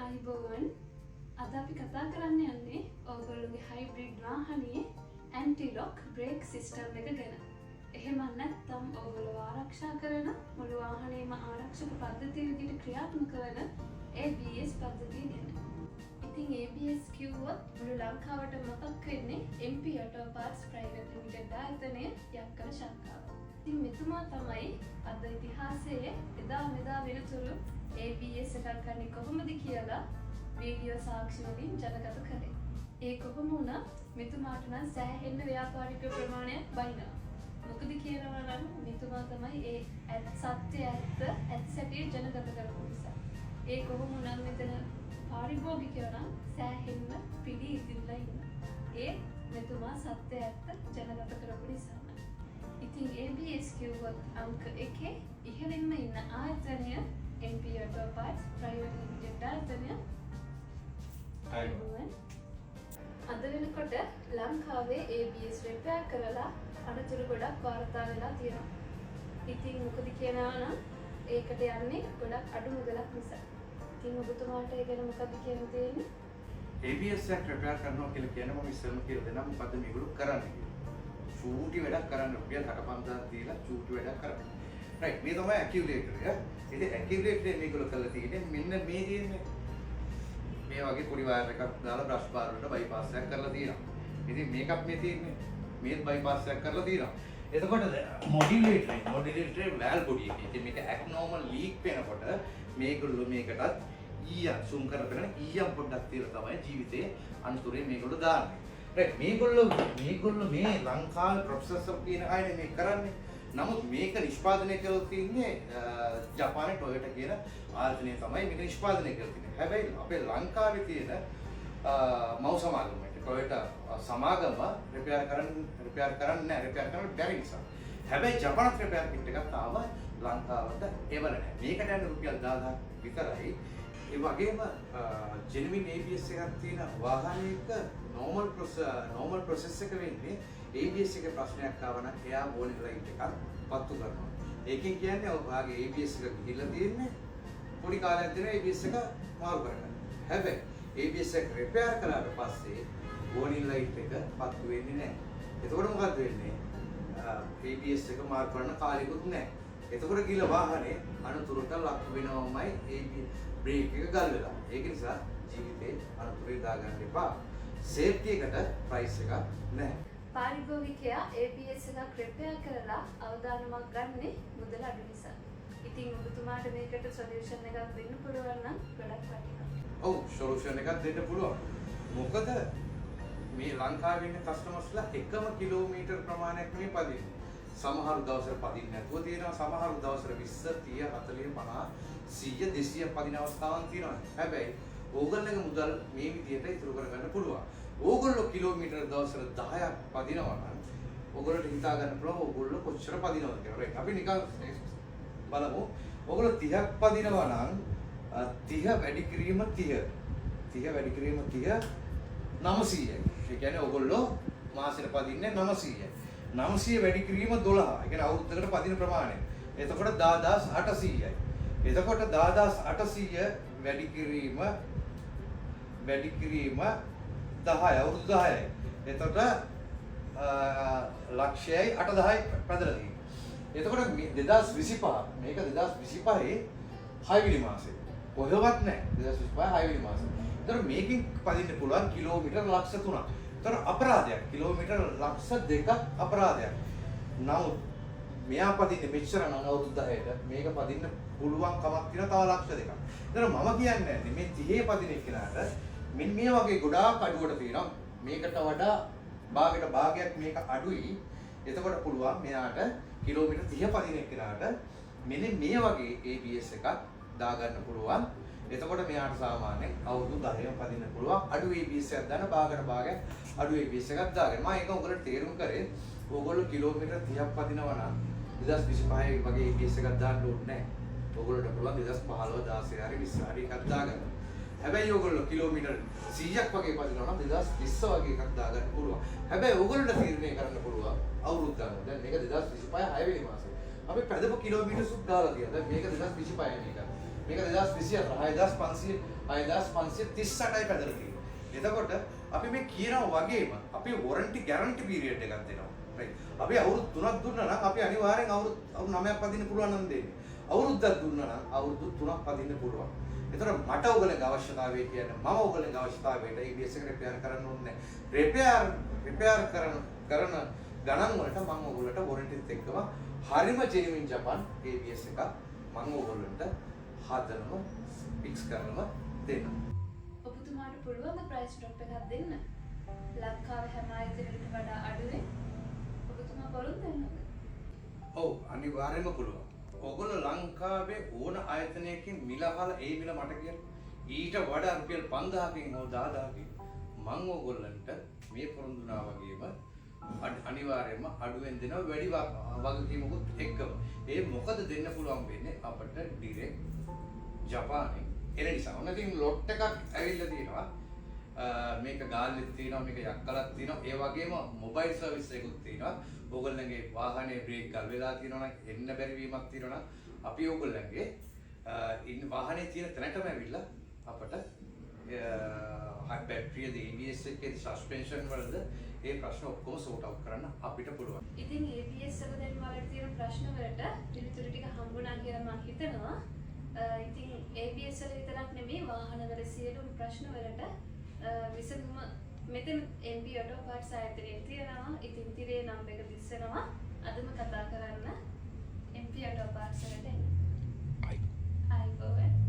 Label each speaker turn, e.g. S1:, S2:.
S1: ආයිබෝවන් අද අපි කතා කරන්න යන්නේ ඔයගොල්ලෝගේ හයිබ්‍රිඩ් වාහනේ ඇන්ටි ලොක් බ්‍රේක් සිස්ටම් එක ගැන. එහෙම නැත්නම් ඔයගොල්ලෝ ආරක්ෂා කරන මුළු වාහනේම ආරක්ෂක පද්ධතිය විදිහට ක්‍රියාත්මක වෙන ABS පද්ධතිය ගැන. ඉතින් ABS කිව්වොත් මුළු ලංකාවට මතක් වෙන්නේ MP Auto Parts Private Limited ආයතනය යක්කර ශාඛාව. ඉතින් මෙතුමා තමයි අද ඉතිහාසයේ එදා මෙදා වෙනතුරු ABS එකක් ගන්නේ කොහොමද කියලා වීඩියෝ සාක්ෂි වලින් ජනගත කරේ. ඒ කොහොම වුණත් මෙතුමාට නම් සෑහෙන්න ව්‍යාපාරික ප්‍රමාණයක් බයිනවා. මොකද කියනවා නම් මෙතුමා තමයි ඒ සත්‍ය ඇත්ත සැටිය ජනගත කරපු නිසා. ඒ කොහොම වුණත් මෙතන පාරිභෝගිකයෝ නම් සෑහෙන්න පිළි ඉදිරිලා ඉන්නවා. ඒ මෙතුමා සත්‍ය ඇත්ත ජනගත කරපු නිසා. ඉතින් ABS කිව්වොත් අංක 1 ඉහළින්ම ඉන්න ආයතනය MP Auto Parts Private Limited ආයතනය. අද වෙනකොට ලංකාවේ ABS repair කරලා අනතුරු ගොඩක් වාර්තා වෙලා තියෙනවා. ඉතින් මොකද කියනවා නම් ඒකට යන්නේ ගොඩක් අඩු මුදලක් නිසා. ඉතින් ඔබතුමාට ඒ ගැන මොකද කියන්න තියෙන්නේ?
S2: ABS එක repair කරනවා කියලා කියනම ඉස්සෙල්ම කියලා දෙනවා මොකද්ද මේගොල්ලෝ කරන්නේ කියලා. චූටි වැඩක් කරන්න රුපියල් 65000 දීලා චූටි වැඩක් කරන්නේ. right මේ තමයි accumulator එක. ඉතින් accumulator එක මේගොල්ලෝ කරලා තියෙන්නේ මෙන්න මේ තියෙන්නේ මේ වගේ පොඩි වයර් එකක් දාලා බ්‍රෂ් බාර් වලට බයිපාස් එකක් කරලා තියෙනවා. ඉතින් මේකත් මේ තියෙන්නේ මේත් බයිපාස් එකක් කරලා තියෙනවා. එතකොට මොඩියුලේටර් වැල් බොඩි එක. ඉතින් මේක abnormal leak වෙනකොට මේගොල්ලෝ මේකටත් ඊයම් සූම් කරගෙන ඊයම් පොඩ්ඩක් තියලා තමයි ජීවිතේ අනුතරේ මේගොල්ලෝ දාන්නේ. right මේගොල්ලෝ මේ ලංකාවේ ප්‍රොසෙසර් කියන අයනේ මේ කරන්නේ. නමුත් මේක නිෂ්පාදනය කරලා තින්නේ ජපානයේ ටොයෝටා කියන ආයතනය තමයි මේක නිෂ්පාදනය කරලා තින්නේ. හැබැයි අපේ ලංකාවේ තියෙන මව් සමාගම ටොයෝටා සමාගම රිපෙයාර් කරන්න බැරි නිසා. හැබැයි ජපානත් රිපෙයාර් කිට් එකක් ආව ලංකාවට එවල නැහැ. මේකට යන රුපියල් 10000ක් විතරයි. ඒ වගේම genuine ABS එකක් තියෙන වාහනයක normal process එක වෙන්නේ ABS එකේ ප්‍රශ්නයක් ආව නම් එයා warning light එකක් පත්තු කරනවා. ඒකෙන් කියන්නේ ඔයාගේ ABS එක ගිහිල්ලා තියෙන්නේ පොඩි කාලයක් දෙන ABS එක මාරු කරගන්න. හැබැයි ABS එක repair කළාට පස්සේ warning light එක පත්තු වෙන්නේ නැහැ. එතකොට මොකද වෙන්නේ? ABS එක මාරු කරන්න කාලෙකුත් නැහැ. එතකොට ගිහිල්ලා වාහනේ අනුතුරට ලක් වෙනවමයි බ්‍රේක් එක ගල් වෙලා. ඒක නිසා ජීවිතේ අනුතුරේ දාගන්න එපා. සේෆ්ටි එකට ප්‍රයිස් එකක් නැහැ.
S1: පාරිභෝගිකයා ABS එකක් repair කරලා අවදානමක් ගන්නේ මුදල අඩු නිසා. ඉතින් ඔබතුමාට මේකට සොලියුෂන් එකක් දෙන්න පුළුවන් නම් ගොඩක් වටිනවා.
S2: ඔව් සොලියුෂන් එකක් දෙන්න පුළුවන්. මොකද මේ ලංකාවේ ඉන්න කස්ටමර්ස්ලා එකම කිලෝමීටර් ප්‍රමාණයක් නෙමෙයි පදින්නේ. සමහර දවසට පදින්න නැතුව තියෙනවා. සමහර දවසට 20 30 40 50 100 200 පදින අවස්ථාවන් තියෙනවා. හැබැයි ඕගොල්ලෝගේ මුදල් මේ විදිහට ඉතුරු කරගන්න පුළුවන්. ඕගොල්ලෝ කිලෝමීටර් දවසට 10ක් පදිනවා නම් ඕගොල්ලෝට හිතා ගන්න පුළුවන් ඕගොල්ලෝ කොච්චර පදිනවද කියලා. right අපි නිකන් බලමු. ඕගොල්ලෝ 30ක් පදිනවා නම් 30 වැඩි කිරීම 30 වැඩි කිරීම 30 900යි. ඒ කියන්නේ ඕගොල්ලෝ මාසෙට පදින්නේ 900යි. 900 වැඩි කිරීම 12. ඒ කියන්නේ අවුරුද්දකට පදින ප්‍රමාණය. එතකොට 10800යි. එතකොට 10800 වැඩි කිරීම 10යි අවුරුදු 10යි. එතකොට ලක්ෂයයි 8000යි පැදලා තියෙනවා. එතකොට 2025 මේක 2025 6 මාසේ. කොහෙවත් නැහැ. 2025 6 මාසේ. එතකොට මේකෙන් පදින්න පුළුවන් කිලෝමීටර් ලක්ෂ 3ක්. එතකොට අපරාධයක් කිලෝමීටර් ලක්ෂ 2ක් අපරාධයක්. නමුත් මෙයා පදින්නේ මෙච්චර නම් අවුරුදු 10ට මේක පදින්න පුළුවන් කමක් තියෙනවා තව ලක්ෂ 2ක්. එතකොට මම කියන්නේ මේ 30 පදින එක්කනට මෙන්න මේ වගේ ගොඩාක් අඩුවට තියෙනවා. මේකට වඩා භාගයක් මේක අඩුයි. එතකොට පුළුවන් මෙයාට කිලෝමීටර් 30 පදින එක්කනට මෙන්න මේ වගේ ABS එකක් දාගන්න පුළුවන්. එතකොට මෙයාට සාමාන්‍යයෙන් අවුරුදු 10ක් පදින්න පුළුවන්. අඩු ABS එකක් දාන භාගයක් අඩු ABS එකක් දාගෙන මම ඒක උගලට තේරුම් කරේ. ඕගොල්ලෝ කිලෝමීටර් 30ක් පදිනවා නම් 2025 වගේ ABS එකක් දාන්න ඕනේ නැහැ. ඕගොල්ලෝට පුළුවන් 2015 16 හරි 20 හරි එකක් දාගන්න. හැබැයි ඕගොල්ලෝ කිලෝමීටර් 100ක් වගේ පදිනවා නම් 2020 වගේ එකක් දාගන්න පුළුවන්. හැබැයි ඕගොල්ලෝට තීරණය කරන්න පුළුවන් අවුරුද්ද ගන්න. දැන් මේක 2025 6 වෙනි මාසේ. අපි පැදපු කිලෝමීටර් සුත් දාලා තියෙනවා. දැන් මේක 2025 මේක. මේක 2024 6500 6538යි පැදලා තියෙන්නේ. එතකොට අපි මේ කියනවා වගේම අපි වොරන්ටි ගැරන්ටි පීරියඩ් එකක් දෙනවා. රයිට්. අපි අවුරුදු 3ක් දුන්නා නම් අපි අනිවාර්යෙන් අවුරුදු 9ක් පදින්න පුළුවන් නම් දෙන්නේ. අවුරුද්දක් දුන්නා නම් අවුරුදු 3ක් පදින්න පුළුවන්. එතකොට මට ඔයගලගේ අවශ්‍යතාවය කියන්නේ මම ඔයගලගේ අවශ්‍යතාවයට ABS එක රිපෙයාර් කරන්න ඕනේ නැහැ. රිපෙයාර් කරන ගණන් වලට මම ඔයගලට වොරන්ටිත් එක්කම හරිම ජෙනුයින් ජපාන් ABS එකක් මම ඔයගලන්ට හදනම ෆික්ස් කරනම දෙන්න.
S1: ඔබතුමාට පුළුවන් ප්‍රයිස් ඩ්‍රොප් එකක් දෙන්න. ලංකාවේ හැම ආයතනයකට වඩා අඩුවේ ඔබතුමා පොරොන්දු වෙනවද?
S2: ඔව් අනිවාර්යයෙන්ම පුළුවන්. ඔයගොල්ලෝ ලංකාවේ ඕන ආයතනයකින් මිල අහලා ඒ මිල මට කියන ඊට වඩා රුපියල් 5000කින් හෝ 10000කින් මම ඔයගොල්ලන්ට මේ පොරොන්දුනා වගේම අනිවාර්යයෙන්ම අඩුවෙන් දෙනවා වැඩි වගකීමකුත් එක්කම. ඒ මොකද දෙන්න පුළුවන් වෙන්නේ අපිට ඩිරෙක්ට් ජපානයේ එන නිසා. ඔන්න ඉතින් ලොට් එකක් ඇවිල්ලා තියෙනවා. මේක ගාල්ලෙත් තියෙනවා, මේක යක්කලත් තියෙනවා. ඒ වගේම මොබයිල් සර්විස් එකකුත් තියෙනවා. ඕගොල්ලන්ගේ වාහනේ බ්‍රේක් ගල් වෙලා තියෙනවා නම් එන්න බැරි වීමක් තියෙනවා නම් අපි ඕගොල්ලන්ගේ වාහනේ තියෙන තැනටම ඇවිල්ලා අපට බැටරියද ABS එකේ සස්පෙන්ෂන් වලද ඒ ප්‍රශ්න ඔක්කොම සෝට් අවුට් කරන්න අපිට පුළුවන්.
S1: ඉතින් ABS එක දැන් වලට තියෙන ප්‍රශ්න වලට පිළිතුරු ටික හම්බුණා කියලා මම හිතනවා. ඉතින් ABS වල විතරක් නෙමෙයි වාහනවල සියලුම ප්‍රශ්න වලට විසඳුම මෙතන MP Auto Parts ආයතනයේ තියෙනවා. ඉතින් තිරේ නම්බර් එක දිස්සනවා. අදම කතා කරන්න MP Auto Parts වලට එන්න.
S2: අයි.
S1: අයිබෝවන්.